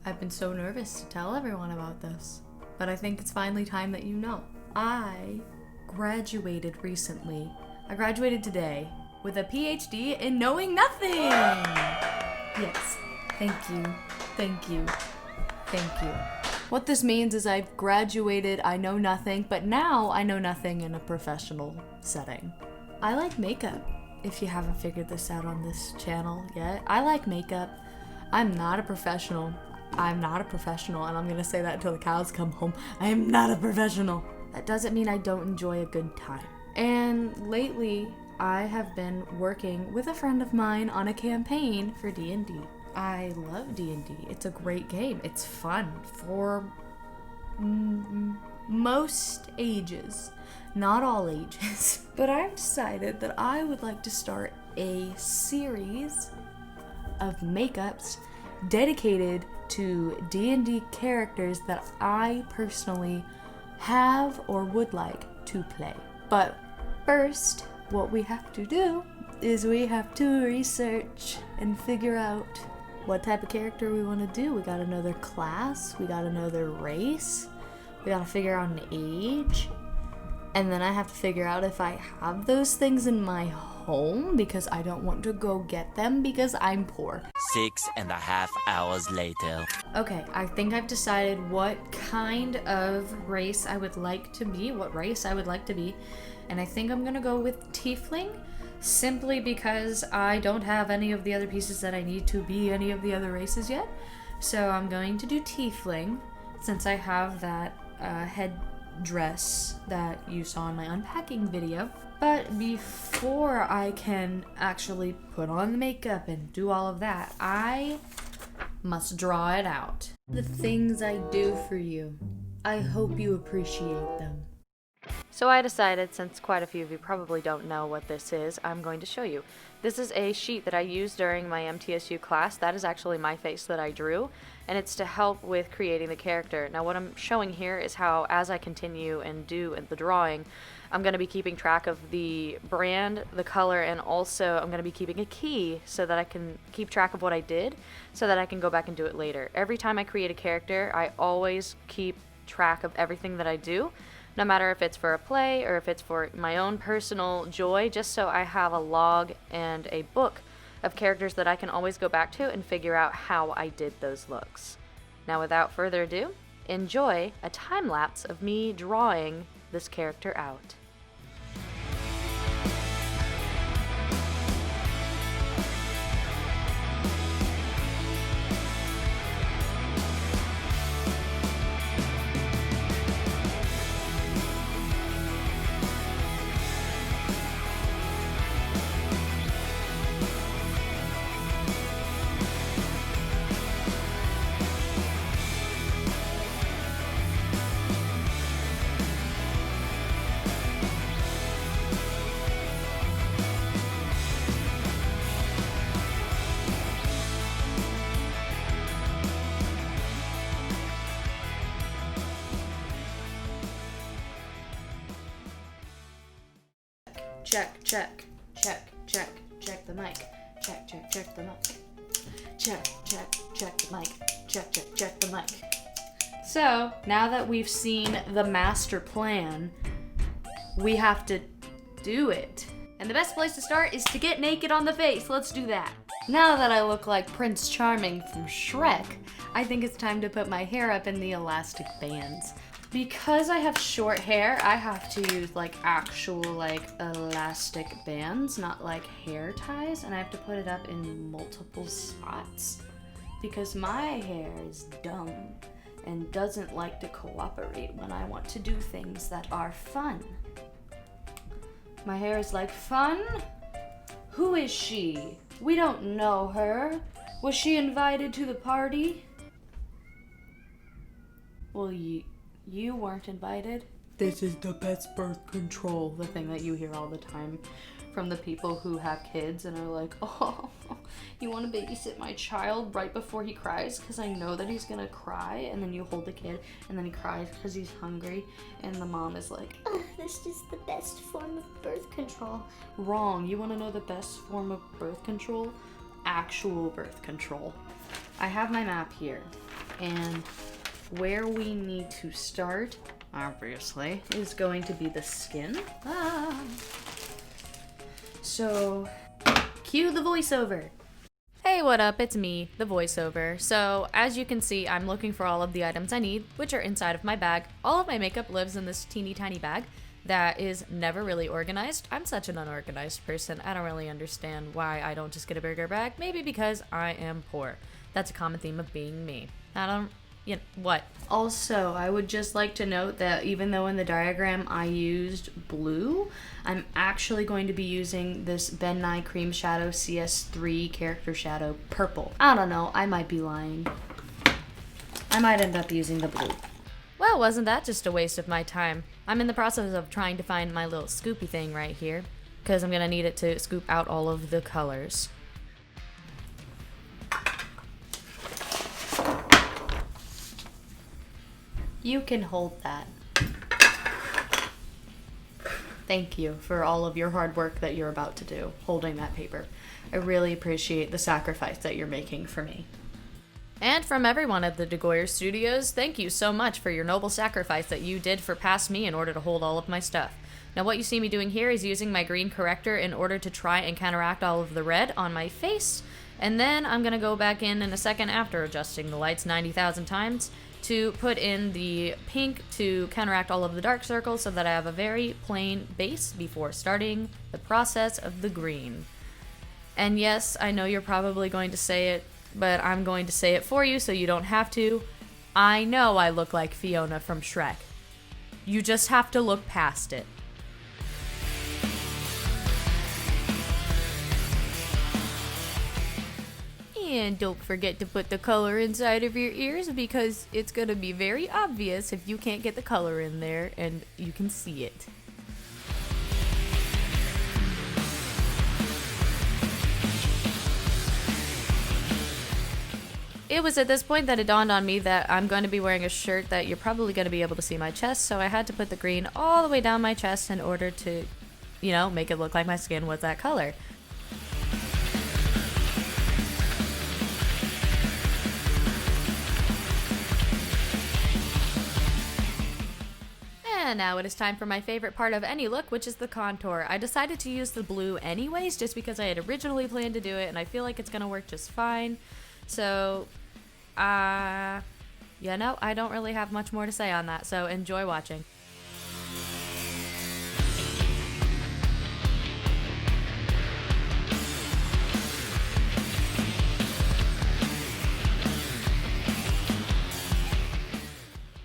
I've been so nervous to tell everyone about this, but I think it's finally time that you know. I graduated recently. I graduated today with a PhD in knowing nothing! Yes, thank you, thank you, thank you. What this means is I've graduated, I know nothing, but now I know nothing in a professional setting. I like makeup, if you haven't figured this out on this channel yet. I like makeup. I'm not a professional. I'm not a professional, and I'm gonna say that until the cows come home. I am not a professional. That doesn't mean I don't enjoy a good time. And lately, I have been working with a friend of mine on a campaign for D&D. I love D&D. It's a great game. It's fun for most ages. Not all ages. But I've decided that I would like to start a series of makeups dedicated to D&D characters that I personally have or would like to play. But first, what we have to do is we have to research and figure out what type of character we want to do. We gotta know their class, we gotta know their race, we gotta figure out an age, and then I have to figure out if I have those things in my home because I don't want to go get them because I'm poor. 6.5 hours later. Okay, I think I've decided what kind of race I would like to be, and I think I'm gonna go with Tiefling, simply because I don't have any of the other pieces that I need to be any of the other races yet. So I'm going to do Tiefling, since I have that headdress that you saw in my unpacking video. But before I can actually put on the makeup and do all of that, I must draw it out. The things I do for you, I hope you appreciate them. So I decided, since quite a few of you probably don't know what this is, I'm going to show you. This is a sheet that I used during my MTSU class. That is actually my face that I drew, and it's to help with creating the character. Now what I'm showing here is how, as I continue and do the drawing, I'm going to be keeping track of the brand, the color, and also I'm going to be keeping a key so that I can keep track of what I did so that I can go back and do it later. Every time I create a character, I always keep track of everything that I do, no matter if it's for a play or if it's for my own personal joy, just so I have a log and a book of characters that I can always go back to and figure out how I did those looks. Now without further ado, enjoy a time lapse of me drawing this character out. Check, check, check, check, check the mic. Check, check, check the mic. Check, check, check the mic. Check, check, check the mic. So, now that we've seen the master plan, we have to do it. And the best place to start is to get naked on the face. Let's do that. Now that I look like Prince Charming from Shrek, I think it's time to put my hair up in the elastic bands. Because I have short hair, I have to use actual elastic bands, not like hair ties, and I have to put it up in multiple spots because my hair is dumb and doesn't like to cooperate when I want to do things that are fun. My hair is like, fun? Who is she? We don't know her. Was she invited to the party? Well, you weren't invited. This is the best birth control, the thing that you hear all the time from the people who have kids and are like, oh, you want to babysit my child right before he cries because I know that he's gonna cry, and then you hold the kid and then he cries because he's hungry and the mom is like, oh, this is the best form of birth control. Wrong. You want to know the best form of birth control? Actual birth control. I have my map here. And where we need to start, obviously, is going to be the skin. So, cue the voiceover. Hey, what up? It's me, the voiceover. So, as you can see, I'm looking for all of the items I need, which are inside of my bag. All of my makeup lives in this teeny tiny bag that is never really organized. I'm such an unorganized person. I don't really understand why I don't just get a bigger bag. Maybe because I am poor. That's a common theme of being me. What? Also, I would just like to note that even though in the diagram I used blue, I'm actually going to be using this Ben Nye Cream Shadow CS3 character shadow purple. I don't know, I might be lying. I might end up using the blue. Well, wasn't that just a waste of my time? I'm in the process of trying to find my little scoopy thing right here, because I'm gonna need it to scoop out all of the colors. You can hold that. Thank you for all of your hard work that you're about to do, holding that paper. I really appreciate the sacrifice that you're making for me. And from everyone at the DeGoyer Studios, thank you so much for your noble sacrifice that you did for past me in order to hold all of my stuff. Now what you see me doing here is using my green corrector in order to try and counteract all of the red on my face, and then I'm gonna go back in a second after adjusting the lights 90,000 times to put in the pink to counteract all of the dark circles so that I have a very plain base before starting the process of the green. And yes, I know you're probably going to say it, but I'm going to say it for you so you don't have to. I know I look like Fiona from Shrek. You just have to look past it. And don't forget to put the color inside of your ears because it's going to be very obvious if you can't get the color in there and you can see it. It was at this point that it dawned on me that I'm going to be wearing a shirt that you're probably going to be able to see my chest, so I had to put the green all the way down my chest in order to, make it look like my skin was that color. And now it is time for my favorite part of any look, which is the contour. I decided to use the blue anyways, just because I had originally planned to do it, and I feel like it's gonna work just fine. So, I don't really have much more to say on that, so enjoy watching.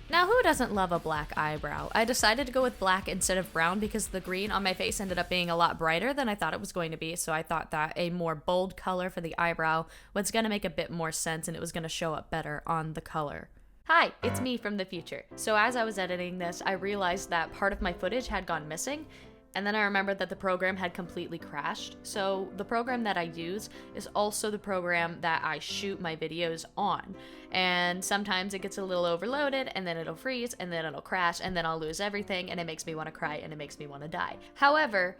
Now, who doesn't love a black eyebrow? I decided to go with black instead of brown because the green on my face ended up being a lot brighter than I thought it was going to be, so I thought that a more bold color for the eyebrow was going to make a bit more sense and it was going to show up better on the color. Hi, it's me from the future. So as I was editing this, I realized that part of my footage had gone missing, and then I remembered that the program had completely crashed. So the program that I use is also the program that I shoot my videos on. And sometimes it gets a little overloaded, and then it'll freeze, and then it'll crash, and then I'll lose everything, and it makes me want to cry, and it makes me want to die. However,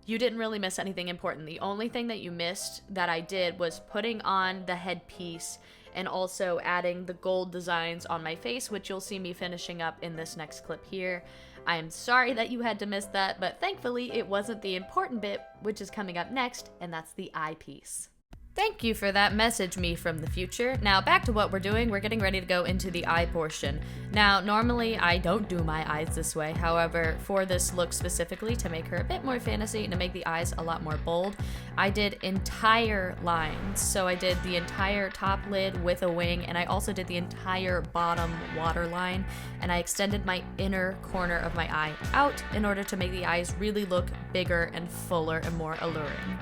you didn't really miss anything important. The only thing that you missed that I did was putting on the headpiece and also adding the gold designs on my face, which you'll see me finishing up in this next clip here. I am sorry that you had to miss that, but thankfully it wasn't the important bit, which is coming up next, and that's the eyepiece. Thank you for that message, me from the future. Now back to what we're doing. We're getting ready to go into the eye portion. Now normally I don't do my eyes this way. However, for this look specifically, to make her a bit more fantasy and to make the eyes a lot more bold, I did entire lines. So I did the entire top lid with a wing, and I also did the entire bottom waterline, and I extended my inner corner of my eye out in order to make the eyes really look bigger and fuller and more alluring.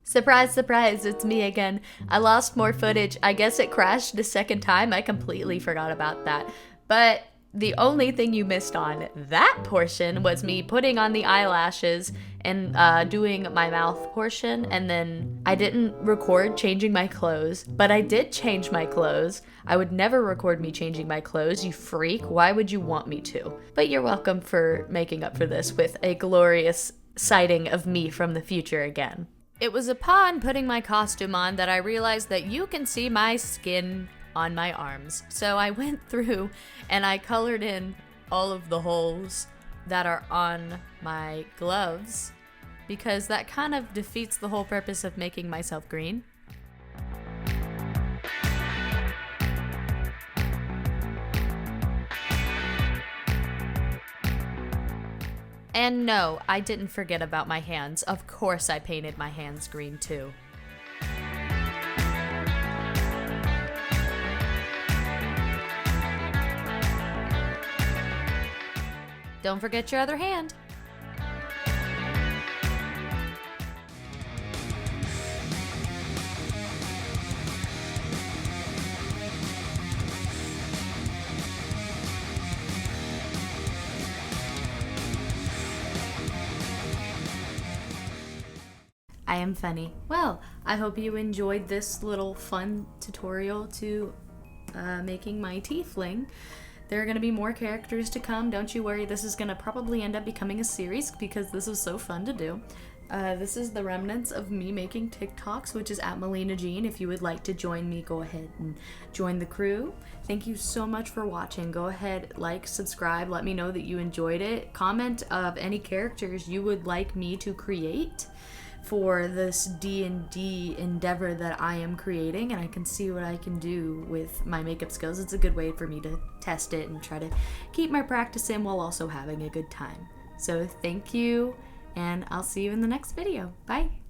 Surprise, surprise, it's me again. I lost more footage. I guess it crashed a second time. I completely forgot about that. But the only thing you missed on that portion was me putting on the eyelashes and doing my mouth portion, and then I didn't record changing my clothes, but I did change my clothes. I would never record me changing my clothes, you freak. Why would you want me to? But you're welcome for making up for this with a glorious sighting of me from the future again. It was upon putting my costume on that I realized that you can see my skin on my arms. So I went through and I colored in all of the holes that are on my gloves because that kind of defeats the whole purpose of making myself green. And no, I didn't forget about my hands. Of course I painted my hands green too. Don't forget your other hand. I am funny. Well, I hope you enjoyed this little fun tutorial to making my tiefling. There are going to be more characters to come. Don't you worry. This is going to probably end up becoming a series because this is so fun to do. This is the remnants of me making TikToks, which is at Melina Jean. If you would like to join me, go ahead and join the crew. Thank you so much for watching. Go ahead, like, subscribe, let me know that you enjoyed it. Comment of any characters you would like me to create for this D&D endeavor that I am creating, and I can see what I can do with my makeup skills. It's a good way for me to test it and try to keep my practice in while also having a good time. So thank you, and I'll see you in the next video. Bye!